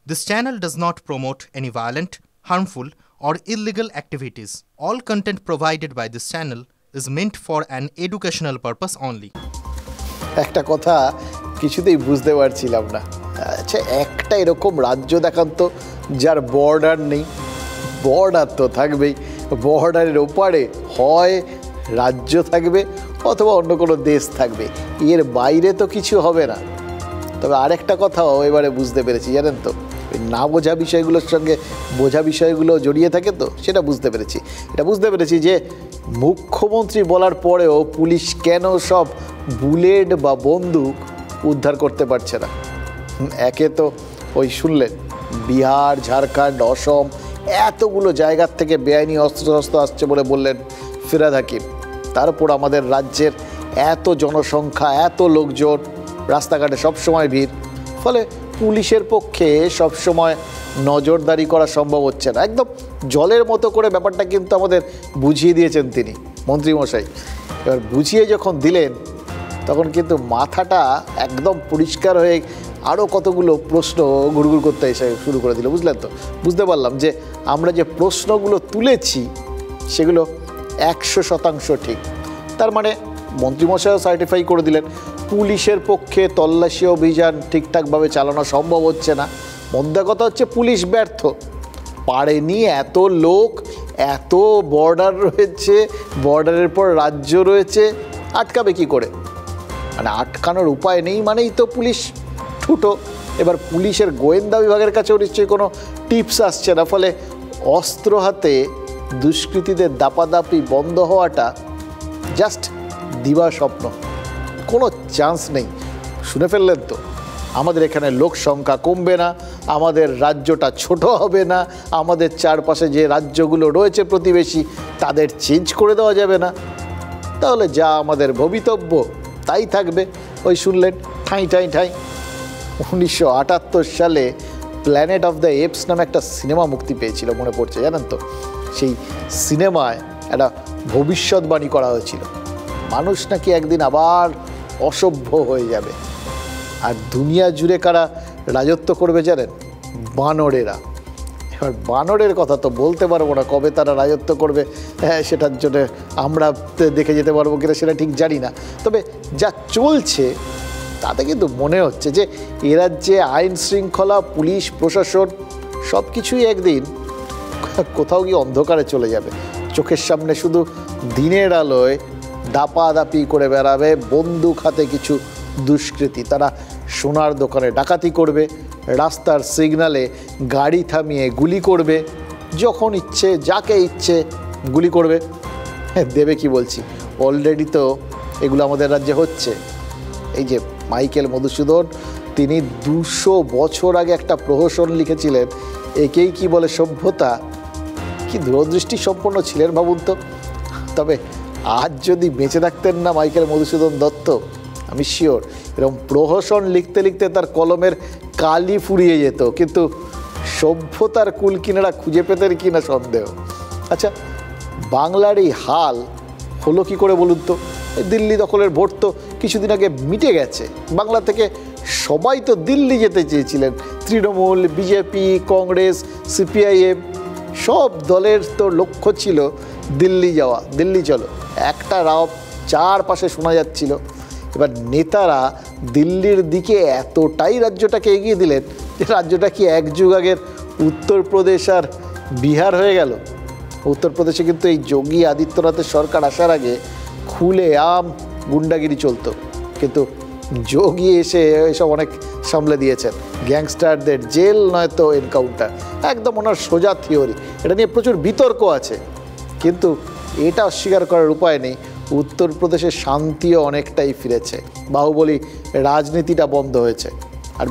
This channel does not promote any violent, harmful, or illegal activities. All content provided by this channel is meant for an educational purpose only. একটা কথা কিছুতেই বুঝতে পারছিলাম না। আচ্ছা, একটা এরকম রাজ্য দেখান তো যার বর্ডার নেই। বর্ডার তো থাকবেই, বর্ডারের ওপারে হয় রাজ্য থাকবে অথবা অন্য কোনো দেশ থাকবে, এর বাইরে তো কিছু হবে না। তবে আরেকটা কথাও এবারে বুঝতে পেরেছি, জানেন তো, না বোঝা বিষয়গুলোর সঙ্গে বোঝা বিষয়গুলো জড়িয়ে থাকে, তো সেটা বুঝতে পেরেছি। এটা বুঝতে পেরেছি যে মুখ্যমন্ত্রী বলার পরেও পুলিশ কেন সব বুলেট বা বন্দুক উদ্ধার করতে পারছে না। একে তো ওই শুনলেন বিহার, ঝাড়খণ্ড, অসম এতগুলো জায়গার থেকে বেআইনি অস্ত্র আসছে বলে বললেন ফিরহাদ হাকিম। তারপর আমাদের রাজ্যের এত জনসংখ্যা, এত লোকজন, রাস্তাঘাটে সবসময় ভিড়, ফলে পুলিশের পক্ষে সবসময় নজরদারি করা সম্ভব হচ্ছে না। একদম জলের মতো করে ব্যাপারটা কিন্তু আমাদের বুঝিয়ে দিয়েছেন তিনি, মন্ত্রীমশাই। এবার বুঝিয়ে যখন দিলেন তখন কিন্তু মাথাটা একদম পরিষ্কার হয়ে আরও কতগুলো প্রশ্ন ঘুরঘুর করতে এসে শুরু করে দিল, বুঝলেন তো। বুঝতে পারলাম যে আমরা যে প্রশ্নগুলো তুলেছি সেগুলো 100% ঠিক। তার মানে মন্ত্রীমশাইও সার্টিফাই করে দিলেন পুলিশের পক্ষে তল্লাশি অভিযান ঠিকঠাকভাবে চালানো সম্ভব হচ্ছে না। মধ্যে কথা হচ্ছে পুলিশ ব্যর্থ, পারেনি। এত লোক, এত বর্ডার রয়েছে, বর্ডারের পর রাজ্য রয়েছে, আটকাবে কি করে? মানে আটকানোর উপায় নেই মানেই তো পুলিশ ঠুটো। এবার পুলিশের গোয়েন্দা বিভাগের কাছেও নিশ্চয়ই কোনো টিপস আসছে না, ফলে অস্ত্র হাতে দুষ্কৃতীদের দাপাদাপি বন্ধ হওয়াটা জাস্ট দিবা স্বপ্ন, কোনো চান্স নেই। শুনে ফেললেন তো, আমাদের এখানে লোক সংখ্যা কমবে না, আমাদের রাজ্যটা ছোট হবে না, আমাদের চারপাশে যে রাজ্যগুলো রয়েছে প্রতিবেশী তাদের চেঞ্জ করে দেওয়া যাবে না, তাহলে যা আমাদের ভবিতব্য তাই থাকবে। ওই শুনলেন ঠাঁই ঠাঁই ঠাঁই। 1978 সালে প্ল্যানেট অফ দ্য এপস নামে একটা সিনেমা মুক্তি পেয়েছিল, মনে পড়ছে, জানেন তো। সেই সিনেমায় একটা ভবিষ্যৎবাণী করা হয়েছিল, মানুষ নাকি একদিন আবার অসভ্য হয়ে যাবে। আর দুনিয়া জুড়ে কারা রাজত্ব করবে জানেন? বানরেরা। এবার বানরের কথা তো বলতে পারবো না, কবে তারা রাজত্ব করবে সেটার জন্য আমরা দেখে যেতে পারবো কিনা সেটা ঠিক জানি না। তবে যা চলছে তাতে কিন্তু মনে হচ্ছে যে এ রাজ্যে আইন শৃঙ্খলা, পুলিশ প্রশাসন সব কিছুই একদিন কোথাও গিয়ে অন্ধকারে চলে যাবে। চোখের সামনে শুধু দিনের আলোয় দাপাদাপি করে বেড়াবে বন্দুক হাতে কিছু দুষ্কৃতী। তারা সোনার দোকানে ডাকাতি করবে, রাস্তার সিগনালে গাড়ি থামিয়ে গুলি করবে, যখন ইচ্ছে যাকে ইচ্ছে গুলি করবে। দেবে কি বলছি, অলরেডি তো এগুলো আমাদের রাজ্যে হচ্ছে। এই যে মাইকেল মধুসূদন, তিনি 200 বছর আগে একটা প্রহসন লিখেছিলেন, একেই কি বলে সভ্যতা। কি দূরদৃষ্টি সম্পন্ন ছিলেন ভাবুন তো। তবে আজ যদি বেঁচে থাকতেন না মাইকেল মধুসূদন দত্ত, আমি শিওর এরকম প্রহসন লিখতে লিখতে তার কলমের কালি ফুরিয়ে যেত, কিন্তু সভ্যতার কুল কিনারা খুঁজে পেতেন কিনা সন্দেহ। আচ্ছা, বাংলার এই হাল হলো কি করে বলুন তো? দিল্লি দখলের ভোট তো কিছুদিন আগে মিটে গেছে। বাংলা থেকে সবাই তো দিল্লি যেতে চেয়েছিলেন, তৃণমূল, বিজেপি, কংগ্রেস, সিপিআইএম, সব দলের তো লক্ষ্য ছিল দিল্লি যাওয়া, দিল্লি চলো। একটা রাও চারপাশে শোনা যাচ্ছিল। এবার নেতারা দিল্লির দিকে এতটাই রাজ্যটাকে এগিয়ে দিলেন যে রাজ্যটা কি এক যুগ আগের উত্তরপ্রদেশ আর বিহার হয়ে গেল। উত্তরপ্রদেশে কিন্তু এই যোগী আদিত্যনাথের সরকার আসার আগে খুলে আম গুন্ডাগিরি চলতো, কিন্তু যোগী এসে এসব অনেক সামলে দিয়েছেন। গ্যাংস্টারদের জেল নয়তো এনকাউন্টার, একদম ওনার সোজা থিওরি। এটা নিয়ে প্রচুর বিতর্ক আছে, কিন্তু এটা অস্বীকার করার উপায় নেই, উত্তরপ্রদেশের শান্তিও অনেকটাই ফিরেছে, বাহুবলী রাজনীতিটা বন্ধ হয়েছে। আর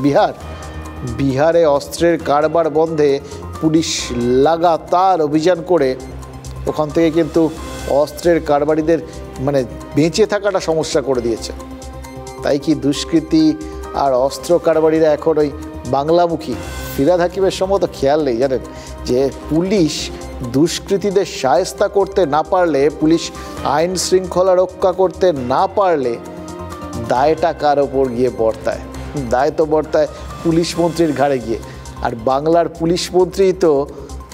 বিহারে অস্ত্রের কারবার বন্ধে পুলিশ লাগাতার অভিযান করে ওখান থেকে কিন্তু অস্ত্রের কারবারিদের মানে বেঁচে থাকাটা সমস্যা করে দিয়েছে। তাই কি দুষ্কৃতী আর অস্ত্র কারবারিরা এখন ওই বাংলামুখী? ফিরহাদ হাকিমের সম্ভবত খেয়াল নেই, জানেন, যে পুলিশ দুষ্কৃতীদের শায়েস্তা করতে না পারলে, পুলিশ আইন শৃঙ্খলা রক্ষা করতে না পারলে দায়টা কার ওপর গিয়ে বর্তায়? দায় তো বর্তায় পুলিশ মন্ত্রীর ঘাড়ে গিয়ে। আর বাংলার পুলিশ মন্ত্রী তো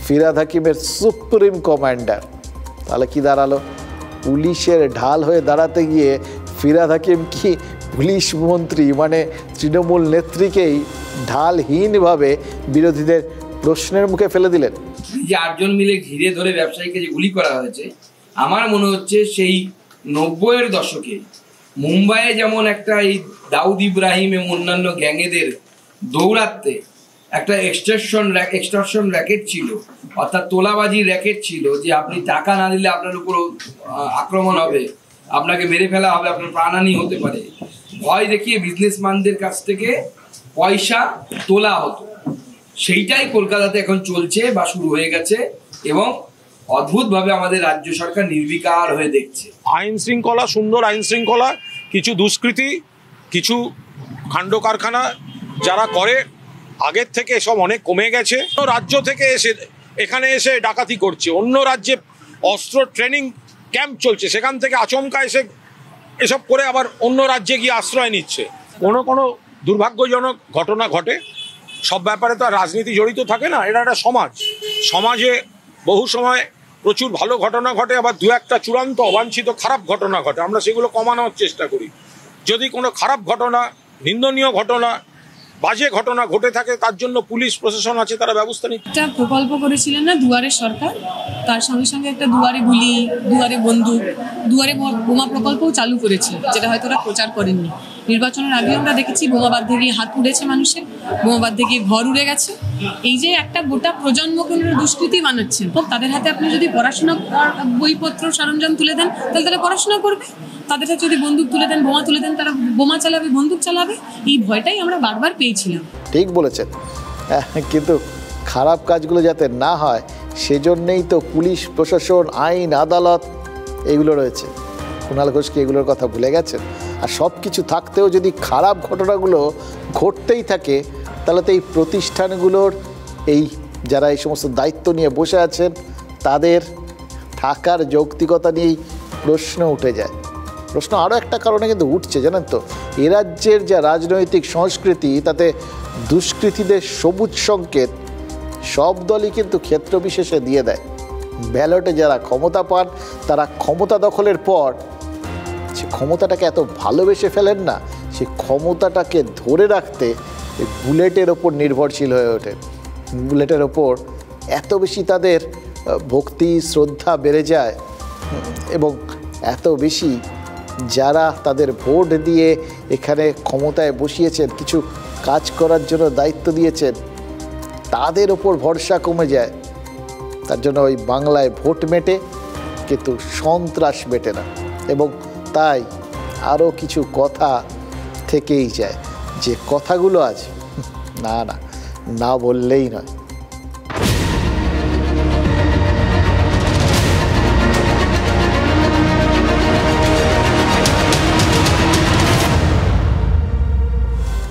ফিরহাদ হাকিমের সুপ্রিম কমান্ডার। তাহলে কি দাঁড়ালো? পুলিশের ঢাল হয়ে দাঁড়াতে গিয়ে ফিরহাদ হাকিম কি পুলিশ মন্ত্রী মানে তৃণমূল নেত্রীকেই ঢালহীনভাবে বিরোধীদের প্রশ্নের মুখে ফেলে দিলেন। যে 8 জন মিলে ঘিরে ধরে ব্যবসায়ীকে যে গুলি করা হয়েছে, আমার মনে হচ্ছে সেই 90-এর দশকে মুম্বাইয়ে যেমন একটা এই দাউদ ইব্রাহিম এবং অন্যান্য গ্যাংয়েদের দৌড়াতে একটা এক্সটর্শন র্যাকেট ছিল, অর্থাৎ তোলাবাজির র্যাকেট ছিল, যে আপনি টাকা না দিলে আপনার উপর আক্রমণ হবে, আপনাকে মেরে ফেলা হবে, আপনার প্রাণহানি হতে পারে। ভয় দেখিয়ে বিজনেসম্যানদের কাছ থেকে পয়সা তোলা হতো। সেইটাই কলকাতাতে এখন চলছে বা শুরু হয়ে গেছে, এবং অদ্ভুতভাবে আমাদের রাজ্য সরকার নির্বিকার হয়ে দেখছে। আইন শৃঙ্খলা, সুন্দর আইন শৃঙ্খলা, কিছু দুষ্কৃতী, কিছু কাণ্ড কারখানা যারা করে, আগের থেকে সব অনেক কমে গেছে। রাজ্য থেকে এসে এখানে এসে ডাকাতি করছে, অন্য রাজ্যে অস্ত্র ট্রেনিং ক্যাম্প চলছে, সেখান থেকে আচমকা এসে এসব করে আবার অন্য রাজ্যে গিয়ে আশ্রয় নিচ্ছে। কোনো দুর্ভাগ্যজনক ঘটনা ঘটে, সব ব্যাপারে তো আর রাজনীতি জড়িত থাকে না। এটা একটা সমাজে বহু সময় প্রচুর ভালো ঘটনা ঘটে, আবার দু একটা চূড়ান্ত অবাঞ্ছিত খারাপ ঘটনা ঘটে। আমরা সেগুলো কমানোর চেষ্টা করি। যদি কোনো খারাপ ঘটনা, নিন্দনীয় ঘটনা, বাজে ঘটনা ঘটে থাকে, তার জন্য পুলিশ প্রশাসন আছে, তারা ব্যবস্থা নিচ্ছে। একটা প্রকল্প করেছিলেন না দুয়ারে সরকার, তার সঙ্গে সঙ্গে একটা দুয়ারে গুলি, দুয়ারে বন্দুক, দুয়ারে বোমা প্রকল্পও চালু করেছিল, যেটা হয়তো ওরা প্রচার করেননি। নির্বাচনের আগে আমরা দেখেছি বোমা বাঁধতে গিয়ে হাত উড়েছে মানুষের, বোমা বাঁধতে গিয়ে ঘর উড়ে গেছে। এই যে একটা গোটা প্রজন্মকে দুষ্কৃতি বানাচ্ছেন, তো তাদের হাতে আপনি যদি পড়াশোনা বইপত্র সরঞ্জাম তুলে দেন, তাহলে তারা পড়াশোনা করবে। তাদের হাতে যদি বন্দুক তুলে দেন, বোমা তুলে দেন, তারা বোমা চালাবে, বন্দুক চালাবে। এই ভয়টাই আমরা বারবার পেয়েছিলাম। ঠিক বলেছেন, কিন্তু খারাপ কাজগুলো যাতে না হয় সেজন্যই তো পুলিশ প্রশাসন, আইন, আদালত এগুলো রয়েছে। কুণাল ঘোষ কি এগুলোর কথা ভুলে গেছেন? আর সব কিছু থাকতেও যদি খারাপ ঘটনাগুলো ঘটতেই থাকে, তাহলে তো এই প্রতিষ্ঠানগুলোর এই যারা এই সমস্ত দায়িত্ব নিয়ে বসে আছেন তাদের থাকার যৌক্তিকতা নিয়েই প্রশ্ন উঠে যায়। প্রশ্ন আরও একটা কারণে কিন্তু উঠছে, জানেন তো, এ রাজ্যের যা রাজনৈতিক সংস্কৃতি, তাতে দুষ্কৃতীদের সবুজ সংকেত সব দলই কিন্তু ক্ষেত্র বিশেষে দিয়ে দেয়। ব্যালটে যারা ক্ষমতা পান তারা ক্ষমতা দখলের পর সে ক্ষমতাটাকে এত ভালোবেসে ফেলেন না, সে ক্ষমতাটাকে ধরে রাখতে বুলেটের ওপর নির্ভরশীল হয়ে ওঠে। বুলেটের ওপর এত বেশি তাদের ভক্তি, শ্রদ্ধা বেড়ে যায়, এবং এত বেশি যারা তাদের ভোট দিয়ে এখানে ক্ষমতায় বসিয়েছেন, কিছু কাজ করার জন্য দায়িত্ব দিয়েছেন, তাদের ওপর ভরসা কমে যায়। তার জন্য ওই বাংলায় ভোট মেটে কিন্তু সন্ত্রাস মেটে না, এবং তাই আরও কিছু কথা থেকেই যায়, যে কথাগুলো আজ না বললেই নয়।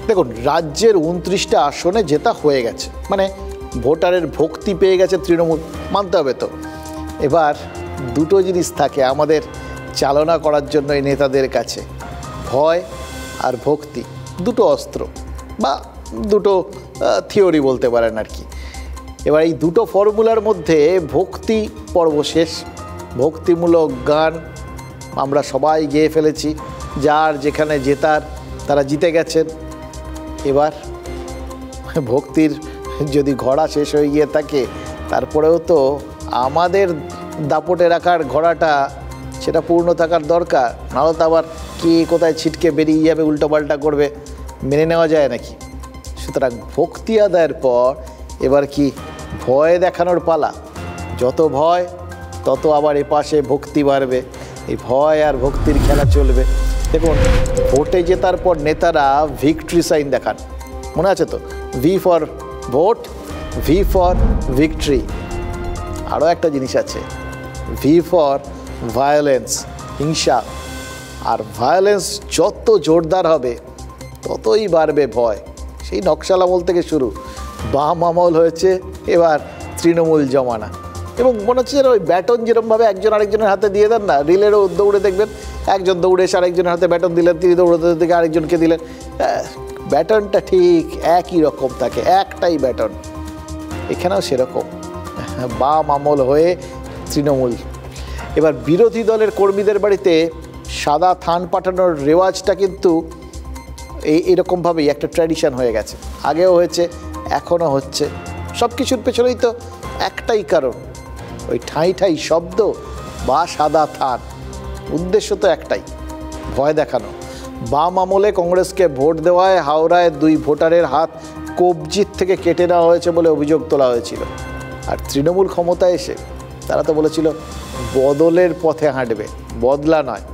দেখুন, রাজ্যের 29টা আসনে জেতা হয়ে গেছে, মানে ভোটারের ভক্তি পেয়ে গেছে তৃণমূল, মানতে হবে তো। এবার দুটো জিনিস থাকে আমাদের চালনা করার জন্য এই নেতাদের কাছে, ভয় আর ভক্তি, দুটো অস্ত্র বা দুটো থিওরি বলতে পারেন আর কি। এবার এই দুটো ফর্মুলার মধ্যে ভক্তি পর্ব শেষ। ভক্তিমূলক গান আমরা সবাই গেয়ে ফেলেছি, যার যেখানে জেতার তারা জিতে গেছেন। এবার ভক্তির যদি ঘোড়া শেষ হয়ে গিয়ে থাকে, তারপরেও তো আমাদের দাপটে রাখার ঘোড়াটা সেটা পূর্ণ থাকার দরকার, নাহলে তো আবার কে কোথায় ছিটকে বেরিয়ে যাবে, উল্টোপাল্টা করবে, মেনে নেওয়া যায় নাকি? সুতরাং ভক্তি আদায়ের পর এবার কি ভয় দেখানোর পালা। যত ভয় তত আবার এপাশে ভক্তি বাড়বে, এই ভয় আর ভক্তির খেলা চলবে। দেখুন, ভোটে জেতার পর নেতারা ভিক্টরি সাইন দেখান, মনে আছে তো? V for vote, V for victory. আরও একটা জিনিস আছে, ভি ফর ভায়োলেন্স, হিংসা। আর ভায়োলেন্স যত জোরদার হবে ততই বাড়বে ভয়। সেই নকশাল আমল থেকে শুরু, বাম আমল হয়েছে, এবার তৃণমূল জমানা। এবং মনে হচ্ছে ওই ব্যাটন যেরকমভাবে একজন আরেকজনের হাতে দিয়ে দেন না, রিলেরও দৌড়ে দেখবেন, একজন দৌড়ে এসে আরেকজনের হাতে ব্যাটন দিলেন, তিনি দৌড়তে থেকে আরেকজনকে দিলেন, ব্যাটনটা ঠিক একই রকম থাকে, একটাই ব্যাটন। এখানেও সেরকম বাম আমল হয়ে তৃণমূল। এবার বিরোধী দলের কর্মীদের বাড়িতে সাদা থান পাঠানোর রেওয়াজটা কিন্তু এরকমভাবেই একটা ট্র্যাডিশন হয়ে গেছে, আগেও হয়েছে, এখনও হচ্ছে। সব কিছুর পেছনেই তো একটাই কারণ, ওই ঠাঁই ঠাঁই শব্দ বা সাদা থান, উদ্দেশ্য তো একটাই, ভয় দেখানো। বাম আমলে কংগ্রেসকে ভোট দেওয়ায় হাওড়ায় 2 ভোটারের হাত কবজির থেকে কেটে নেওয়া হয়েছে বলে অভিযোগ তোলা হয়েছিল। আর তৃণমূল ক্ষমতায় এসে তারা তো বলেছিল বদলের পথে হাঁটবে, বদলা নয়।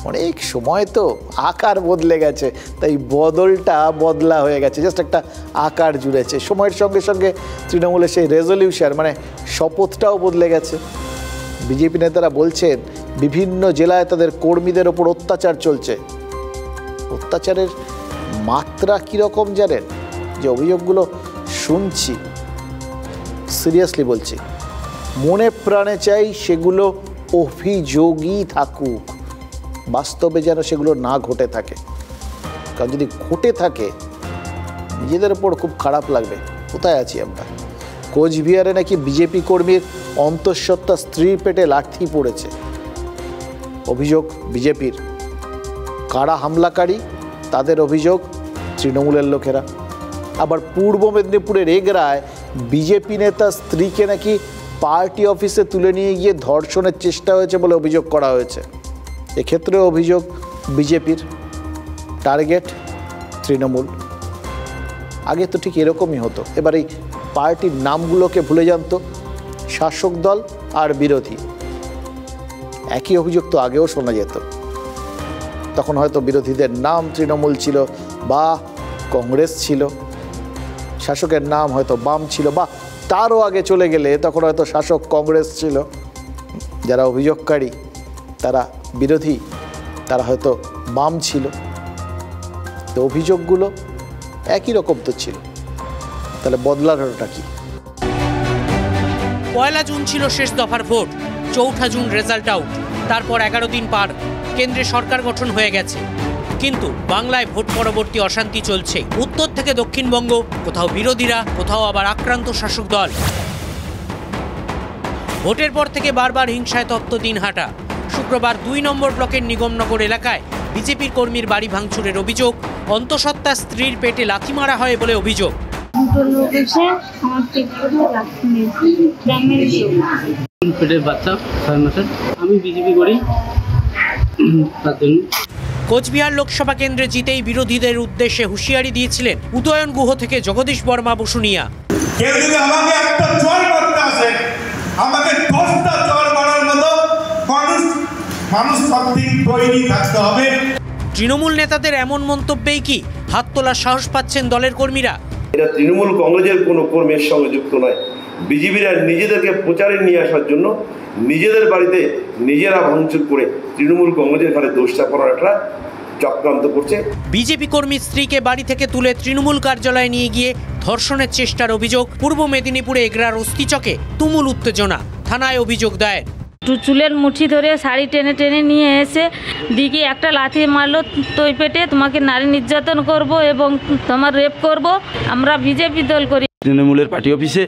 অনেক সময় তো আকার বদলে গেছে, তাই বদলটা বদলা হয়ে গেছে, জাস্ট একটা আকার জুড়েছে। সময়ের সঙ্গে সঙ্গে তৃণমূলের সেই রেজলিউশন মানে শপথটাও বদলে গেছে। বিজেপি নেতারা বলছেন বিভিন্ন জেলায় তাদের কর্মীদের ওপর অত্যাচার চলছে। অত্যাচারের মাত্রা কীরকম জানেন? যে অভিযোগগুলো শুনছি, সিরিয়াসলি বলছি, মনে প্রাণে চাই সেগুলো অভিযোগই থাকুক, বাস্তবে যেন সেগুলো না ঘটে থাকে। কারণ যদি ঘটে থাকে নিজেদের ওপর খুব খারাপ লাগবে। কোথায় আছি আমরা? কোচবিহারে নাকি বিজেপি কর্মীর অন্তঃসত্ত্বা স্ত্রীর পেটে লাঠি পড়েছে, অভিযোগ বিজেপির। কারা হামলাকারী? তাদের অভিযোগ তৃণমূলের লোকেরা। আবার পূর্ব মেদিনীপুরের এগরায় বিজেপি নেতা স্ত্রীকে নাকি পার্টি অফিসে তুলে নিয়ে গিয়ে ধর্ষণের চেষ্টা হয়েছে বলে অভিযোগ করা হয়েছে। এক্ষেত্রেও অভিযোগ বিজেপির, টার্গেট তৃণমূল। আগে তো ঠিক এরকমই হতো। এবার এই পার্টির নামগুলোকে ভুলে জানতো, শাসক দল আর বিরোধী, একই অভিযোগ তো আগেও শোনা যেত। তখন হয়তো বিরোধীদের নাম তৃণমূল ছিল বা কংগ্রেস ছিল, শাসকের নাম হয়তো বাম ছিল, বা তারও আগে চলে গেলে তখন হয়তো শাসক কংগ্রেস ছিল। যারা অভিযোগকারী তারা বিরোধী, তারা হয়তো বাম ছিল। তো অভিযোগগুলো একই রকম তো ছিল, তাহলে বদলানোটা কি? 1 জুন ছিল শেষ দফার ভোট, 4 জুন রেজাল্ট আউট। তারপর 11 দিন পার, কেন্দ্রে সরকার গঠন হয়ে গেছে। কিন্তু বাংলায় ভোট পরবর্তী অশান্তি চলছে। উত্তর থেকে দক্ষিণবঙ্গ, কোথাও বিরোধীরা, কোথাও আবার আক্রান্ত শাসক দল। ভোটের পর থেকে বারবার হিংসায় তপ্ত দিনহাটা। শুক্রবার 2 নম্বর ব্লকের নিগমনগর এলাকায় বিজেপির কর্মীর বাড়ি ভাঙচুরের অভিযোগ, অন্তঃসত্ত্বা স্ত্রীর পেটে লাথি মারা হয় বলে অভিযোগ। পেটের বাচ্চা 6 মাসের, আমি বিজেপি করি তার জন্য। কোচবিহার লোকসভা কেন্দ্রে জিতেই বিরোধীদের উদ্দেশ্যে হুঁশিয়ারি দিয়েছিলেন উদয়ন গুহ থেকে জগদীশ বর্মা বসুনিয়া। কেউ যদি আমাকে একটা চর মারতে আসে, আমাকে 10টা চর মারার মতো মানুষ সবদিন তৈরি থাকতে হবে। তৃণমূল নেতাদের এমন মন্তব্যেই কি হাত তোলার সাহস পাচ্ছেন দলের কর্মীরা? এটা তৃণমূল কংগ্রেসের কোনো কর্মীর সঙ্গে যুক্ত নয়। বিজেপিরা নিজেদেরকে প্রচারে নিয়ে আসার জন্য নিজেদের বাড়িতে নিজেরা ভাঙচুর করে তৃণমূল কংগ্রেসের ঘরে দোষ চাপানোর একটা চক্রান্ত করছে। বিজেপি কর্মীর স্ত্রীকে বাড়ি থেকে তুলে তৃণমূল কার্যালয়ে নিয়ে গিয়ে ধর্ষণের চেষ্টার অভিযোগ। পূর্ব মেদিনীপুরে এগরার অস্তিচকে তুমুল উত্তেজনা, থানায় অভিযোগ দায়ের। চুলের মুঠি ধরে শাড়ি টেনে টেনে নিয়ে এসে দিকে একটা লাথি মারলো, তোই পেটে তোমাকে নারী নির্যাতন করব এবং তোমার রেপ করব। আমরা বিজেপি দল করি। তৃণমূলের পার্টি অফিসে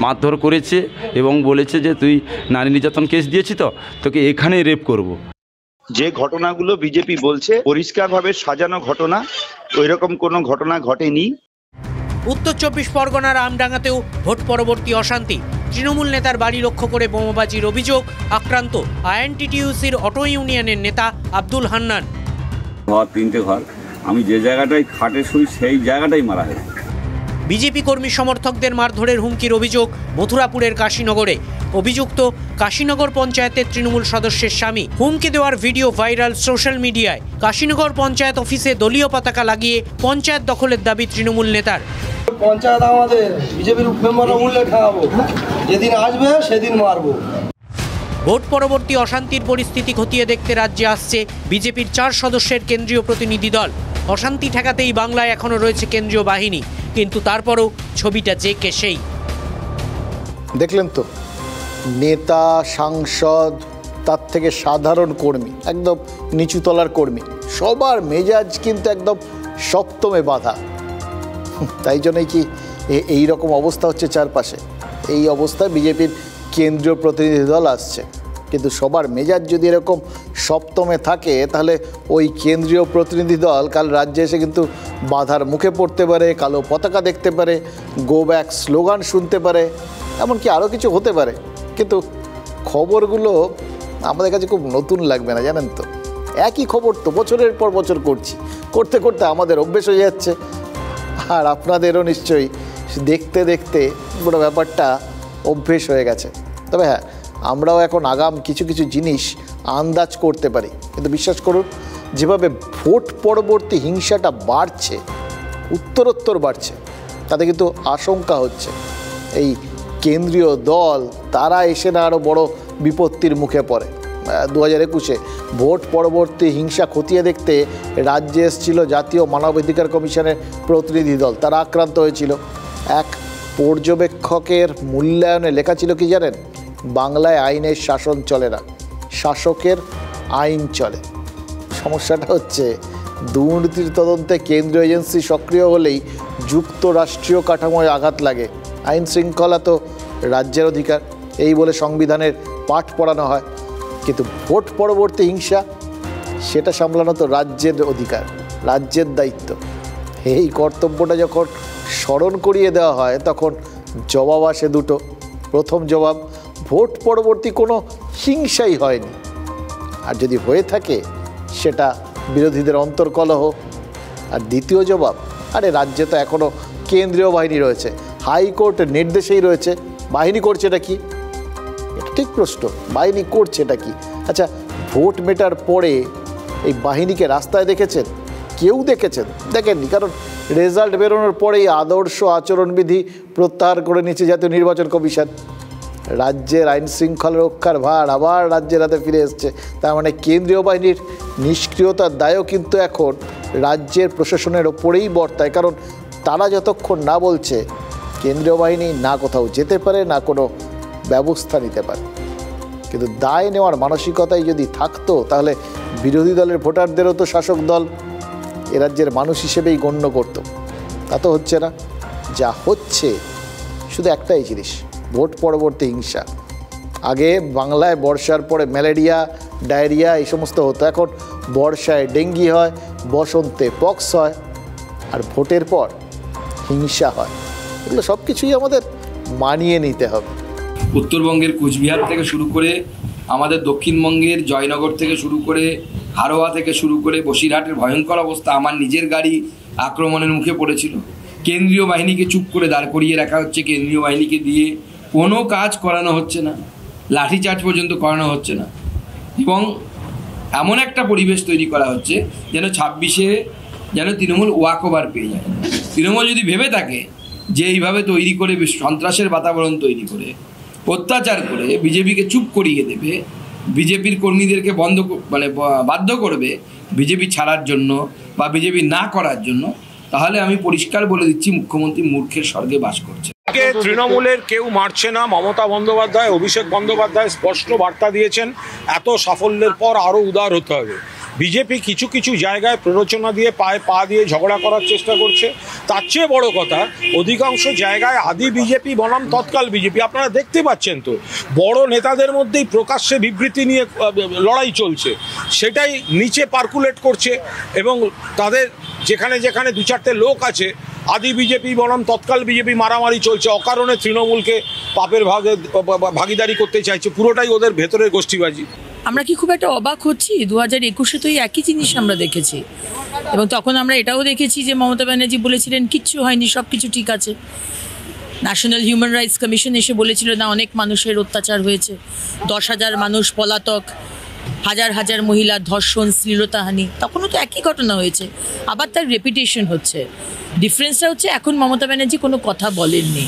মারধর করেছে এবং বলেছে যে তুই নারী নির্যাতন কেস দিয়েছি, তো তোকে এখানে রেপ করব। যে ঘটনাগুলো বিজেপি বলছে পরিষ্কারভাবে সাজানো ঘটনা, ওইরকম কোনো ঘটনা ঘটেনি। উত্তর 24 পরগনার আমডাঙ্গাতেও ভোট পরবর্তী অশান্তি। তৃণমূল নেতার বাড়ি লক্ষ্য করে বোমাবাজির অভিযোগ, আক্রান্ত আইএনটিটিইউসির অটো ইউনিয়নের নেতা আব্দুল হান্নান। ঘর 3টে ঘর, আমি যে জায়গাটায় খাটে শুই সেই জায়গাটাই মারা হয়েছে। বিজেপি কর্মী সমর্থকদের মারধরের হুমকির অভিযোগ মথুরাপুরের কাশীনগরে। অভিযুক্ত কাশীনগর পঞ্চায়েতের তৃণমূল সদস্যের স্বামী। হুমকি দেওয়ার ভিডিও ভাইরাল সোশ্যাল মিডিয়ায়। কাশীনগর পঞ্চায়েত অফিসে দলীয় পতাকা লাগিয়ে পঞ্চায়েত দখলের দাবি তৃণমূল নেতার। পঞ্চায়েত আমাদের, বিজেপির মেম্বার অমূল্যে খাওয়াবো, যেদিন আসবে সেদিন মারবো। ভোট পরবর্তী অশান্তির পরিস্থিতি খতিয়ে দেখতে রাজ্যে আসছে বিজেপির 4 সদস্যের কেন্দ্রীয় প্রতিনিধি দল। অশান্তি ঠেকাতেই বাংলায় এখনো রয়েছে কেন্দ্রীয় বাহিনী, কিন্তু তারপরও ছবিটা যে কে সেই। দেখলেন তো, নেতা, সাংসদ, তার থেকে সাধারণ কর্মী, একদম নিচুতলার কর্মী, সবার মেজাজ কিন্তু একদম সপ্তমে বাঁধা। তাই জন্যই কি এই রকম অবস্থা হচ্ছে চারপাশে। এই অবস্থায় বিজেপির কেন্দ্রীয় প্রতিনিধি দল আসছে, কিন্তু সবার মেজাজ যদি এরকম সপ্তমে থাকে তাহলে ওই কেন্দ্রীয় প্রতিনিধি দল কাল রাজ্যে এসে কিন্তু বাধার মুখে পড়তে পারে, কালো পতাকা দেখতে পারে, গো ব্যাক স্লোগান শুনতে পারে, এমনকি আরও কিছু হতে পারে। কিন্তু খবরগুলো আমাদের কাছে খুব নতুন লাগবে না, জানেন তো। একই খবর তো বছরের পর বছর করতে করতে আমাদের অভ্যেস হয়ে যাচ্ছে, আর আপনাদেরও নিশ্চয়ই দেখতে দেখতে পুরো ব্যাপারটা অভ্যেস হয়ে গেছে। তবে হ্যাঁ, আমরাও এখন আগাম কিছু কিছু জিনিস আন্দাজ করতে পারি, কিন্তু বিশ্বাস করুন যেভাবে ভোট পরবর্তী হিংসাটা বাড়ছে, উত্তরোত্তর বাড়ছে, তাতে কিন্তু আশঙ্কা হচ্ছে এই কেন্দ্রীয় দল তারা এসে না আরও বড় বিপত্তির মুখে পড়ে। 2021-এ ভোট পরবর্তী হিংসা খতিয়ে দেখতে রাজ্যে এসেছিল জাতীয় মানবাধিকার কমিশনের প্রতিনিধি দল, তারা আক্রান্ত হয়েছিল। এক পর্যবেক্ষকের মূল্যায়নে লেখা ছিল কি জানেন? বাংলায় আইনের শাসন চলে না, শাসকের আইন চলে। সমস্যাটা হচ্ছে দুর্নীতির তদন্তে কেন্দ্রীয় এজেন্সি সক্রিয় হলেই যুক্তরাষ্ট্রীয় কাঠামোয় আঘাত লাগে। আইন শৃঙ্খলা তো রাজ্যের অধিকার, এই বলে সংবিধানের পাঠ পড়ানো হয়, কিন্তু ভোট পরবর্তী হিংসা সেটা সামলানো তো রাজ্যের অধিকার, রাজ্যের দায়িত্ব। এই কর্তব্যটা যখন স্মরণ করিয়ে দেওয়া হয় তখন জবাব আসে দুটো। প্রথম জবাব, ভোট পরবর্তী কোনো হিংসাই হয়নি, আর যদি হয়ে থাকে সেটা বিরোধীদের অন্তর্কলহ। আর দ্বিতীয় জবাব, আরে রাজ্যে তো এখনও কেন্দ্রীয় বাহিনী রয়েছে, হাইকোর্টের নির্দেশেই রয়েছে, বাহিনী করছে এটা কি? এটা ঠিক প্রশ্ন, বাহিনী করছে এটা কি? আচ্ছা, ভোট মেটার পরে এই বাহিনীকে রাস্তায় দেখেছেন? কেউ দেখেছেন? দেখেননি, কারণ রেজাল্ট বেরোনোর পরেই আদর্শ আচরণবিধি প্রত্যাহার করে নিয়েছে জাতীয় নির্বাচন কমিশন। রাজ্যের আইন শৃঙ্খলা রক্ষার ভার আবার রাজ্যের হাতে ফিরে এসছে। তার মানে কেন্দ্রীয় বাহিনীর নিষ্ক্রিয়তার দায়ও কিন্তু এখন রাজ্যের প্রশাসনের ওপরেই বর্তায়, কারণ তারা যতক্ষণ না বলছে কেন্দ্রীয় বাহিনী না কোথাও যেতে পারে, না কোনো ব্যবস্থা নিতে পারে। কিন্তু দায় নেওয়ার মানসিকতাই যদি থাকতো তাহলে বিরোধী দলের ভোটারদেরও তো শাসক দল এ রাজ্যের মানুষ হিসেবেই গণ্য করত। তা তো হচ্ছে না। যা হচ্ছে শুধু একটাই জিনিস, ভোট পরবর্তী হিংসা। আগে বাংলায় বর্ষার পরে ম্যালেরিয়া, ডায়রিয়া এই সমস্ত হতো, এখন বর্ষায় ডেঙ্গি হয়, বসন্তে পক্স হয়, আর ভোটের পর হিংসা হয়। এগুলো সব কিছুই আমাদের মানিয়ে নিতে হবে। উত্তরবঙ্গের কুচবিহার থেকে শুরু করে আমাদের দক্ষিণবঙ্গের জয়নগর থেকে শুরু করে হারোয়া থেকে শুরু করে বসিরহাটের ভয়ঙ্কর অবস্থা। আমার নিজের গাড়ি আক্রমণের মুখে পড়েছিল। কেন্দ্রীয় বাহিনীকে চুপ করে দাঁড় করিয়ে রাখা হচ্ছে, কেন্দ্রীয় বাহিনীকে দিয়ে কোনো কাজ করানো হচ্ছে না, লাঠিচার্জ পর্যন্ত করানো হচ্ছে না, এবং এমন একটা পরিবেশ তৈরি করা হচ্ছে যেন 26-এ যেন তৃণমূল ওয়াক ওভার পেয়ে যায়। তৃণমূল যদি ভেবে থাকে যে এইভাবে তৈরি করে সন্ত্রাসের বাতাবরণ তৈরি করে অত্যাচার করে বিজেপিকে চুপ করিয়ে দেবে, বিজেপির কর্মীদেরকে বাধ্য করবে বিজেপি ছাড়ার জন্য বা বিজেপি না করার জন্য, তাহলে আমি পরিষ্কার বলে দিচ্ছি মুখ্যমন্ত্রী মূর্খের স্বর্গে বাস করছে। তৃণমূলের কেউ মারছে না। মমতা বন্দ্যোপাধ্যায়, অভিষেক বন্দ্যোপাধ্যায় স্পষ্ট বার্তা দিয়েছেন, এত সাফল্যের পর আরও উদার হতে হবে। বিজেপি কিছু কিছু জায়গায় প্ররোচনা দিয়ে পায়ে পা দিয়ে ঝগড়া করার চেষ্টা করছে। তার চেয়ে বড় কথা, অধিকাংশ জায়গায় আদি বিজেপি বনাম তৎকাল বিজেপি আপনারা দেখতে পাচ্ছেন তো, বড় নেতাদের মধ্যেই প্রকাশ্যে বিবৃতি নিয়ে লড়াই চলছে, সেটাই নিচে পার্কুলেট করছে, এবং তাদের যেখানে যেখানে দু চারটে লোক আছে আদি বিজেপি বনাম তৎকাল বিজেপি মারামারি চলছে, অকারণে তৃণমূলকে পাপের ভাগিদারি করতে চাইছে, পুরোটাই ওদের ভেতরের গোষ্ঠীবাজি। আমরা কি খুব একটা অবাক হচ্ছি? 2021-এ তো একই জিনিস আমরা দেখেছি, এবং তখন আমরা এটাও দেখেছি যে মমতা ব্যানার্জি বলেছিলেন কিচ্ছু হয়নি, সব কিছু ঠিক আছে। ন্যাশনাল হিউম্যান রাইটস কমিশন এসে বলেছিল না, অনেক মানুষের অত্যাচার হয়েছে, 10,000 মানুষ পলাতক, হাজার হাজার মহিলার ধর্ষণ, শ্লীলতাহানি, তখনও তো একই ঘটনা হয়েছে, আবার তার রেপিটেশন হচ্ছে। ডিফারেন্সটা হচ্ছে এখন মমতা ব্যানার্জি কোনো কথা বলেননি।